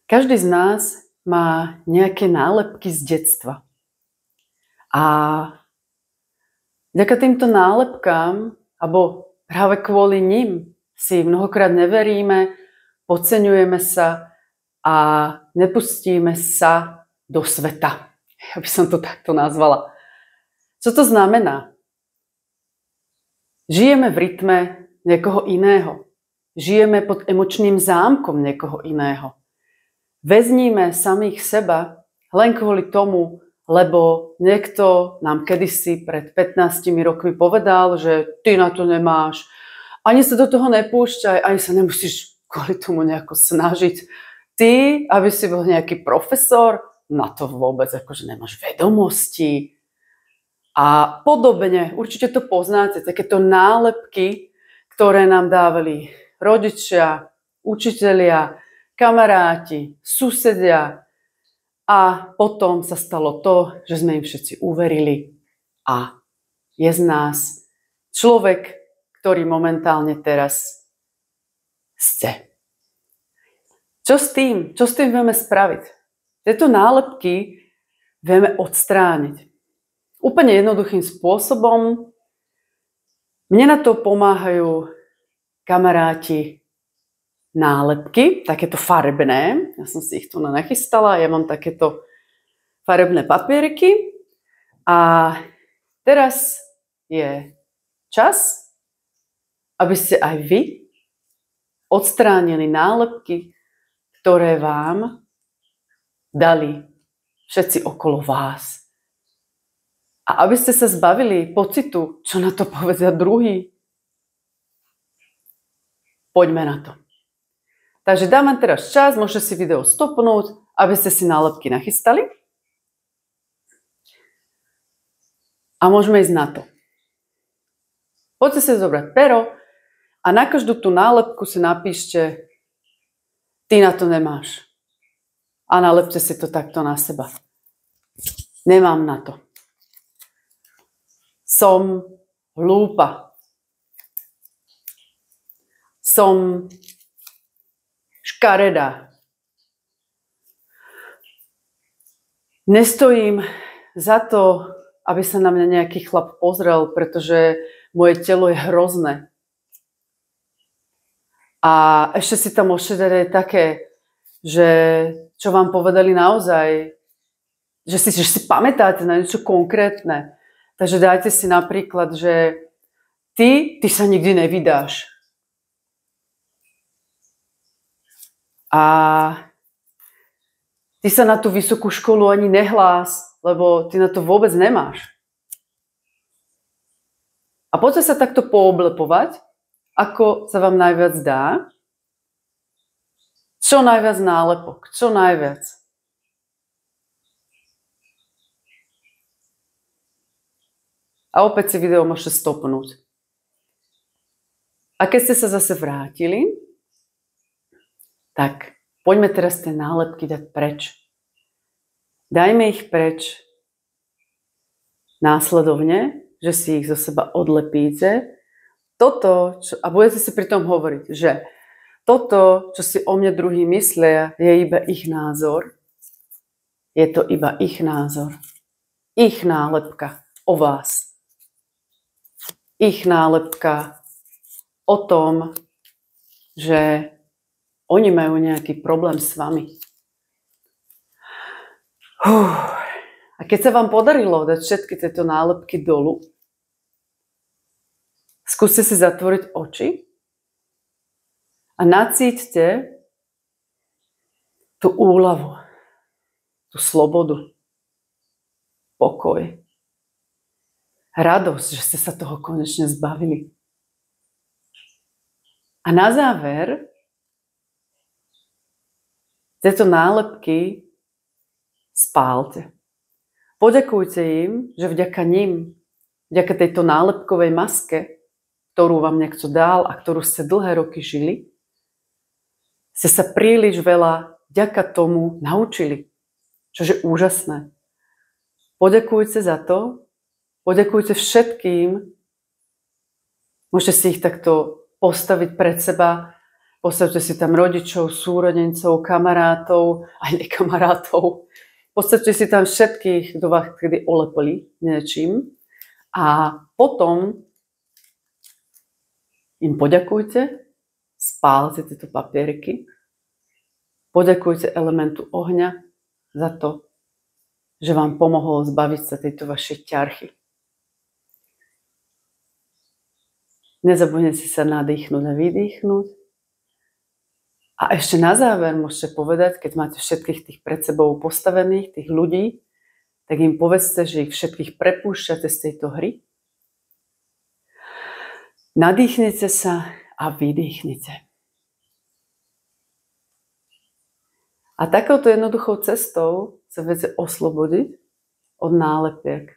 Každý z nás má nejaké nálepky z detstva. A vďaka týmto nálepkám, alebo práve kvôli nim, si mnohokrát neveríme, podceňujeme sa a nepustíme sa do sveta. Ja by som to takto nazvala. Co to znamená? Žijeme v rytme niekoho iného. Žijeme pod emočným zámkom niekoho iného. Väzníme samých seba len kvôli tomu, lebo niekto nám kedysi pred 15 rokmi povedal, že ty na to nemáš, ani sa do toho nepúšťaj, ani sa nemusíš kvôli tomu nejako snažiť. Ty, aby si bol nejaký profesor, na to vôbec akože nemáš vedomosti. A podobne, určite to poznáte, takéto nálepky, ktoré nám dávali rodičia, učitelia, kamaráti, susedia. A potom sa stalo to, že sme im všetci uverili a je z nás človek, ktorý momentálne teraz ste. Čo s tým? Čo s tým vieme spraviť? Tieto nálepky vieme odstrániť. Úplne jednoduchým spôsobom. Mne na to pomáhajú kamaráti nálepky, takéto farebné. Ja som si ich tu nachystala. Ja mám takéto farebné papieriky. A teraz je čas, aby ste aj vy odstránili nálepky, ktoré vám dali všetci okolo vás. A aby ste sa zbavili pocitu, čo na to povedia druhý. Poďme na to. Takže dám vám teraz čas, môžete si video stopnúť, aby ste si nálepky nachystali. A môžeme ísť na to. Poďte si zobrať pero a na každú tú nálepku si napíšte ty na to nemáš. A nalepte si to takto na seba. Nemám na to. Som hlúpa. Som škaredá. Nestojím za to, aby sa na mňa nejaký chlap pozrel, pretože moje telo je hrozné. A ešte si tam môžete dať aj také, že čo vám povedali naozaj, že si pamätáte na niečo konkrétne. Takže dajte si napríklad, že ty sa nikdy nevydáš. A ty sa na tú vysokú školu ani nehlás, lebo ty na to vôbec nemáš. A poďte sa takto pooblepovať, ako sa vám najviac dá. Čo najviac nálepok, čo najviac. A opäť si video môžete stopnúť. A keď ste sa zase vrátili, tak poďme teraz tie nálepky dať preč. Dajme ich preč následovne, že si ich zo seba odlepíte. A budete si pri tom hovoriť, že toto, čo si o mne druhý myslia, je iba ich názor. Je to iba ich názor. Ich nálepka o vás. Ich nálepka o tom, že oni majú nejaký problém s vami. A keď sa vám podarilo dať všetky tieto nálepky dolu, skúste si zatvoriť oči a nacíťte tú úľavu, tú slobodu, pokoj, radosť, že ste sa toho konečne zbavili. A na záver tieto nálepky spálte. Poďakujte im, že vďaka nim, vďaka tejto nálepkovej maske, ktorú vám niekto dal a ktorú ste dlhé roky žili, ste sa príliš veľa vďaka tomu naučili, čo je úžasné. Poďakujte za to, poďakujte všetkým, môžete si ich takto postaviť pred seba, Postavte si tam rodičov, súrodencov, kamarátov, aj nekamarátov. Postavte si tam všetkých, kto vás kedy olepili niečím. A potom im poďakujte, spálte tieto papieriky, poďakujte elementu ohňa za to, že vám pomohol zbaviť sa tejto vašej ťarchy. Nezabudnite sa nadýchnuť a vydýchnuť. A ešte na záver môžete povedať, keď máte všetkých tých pred sebou postavených, tých ľudí, tak im povedzte, že ich všetkých prepúšťate z tejto hry. Nadýchnite sa a vydýchnite. A takouto jednoduchou cestou sa viete oslobodiť od nálepiek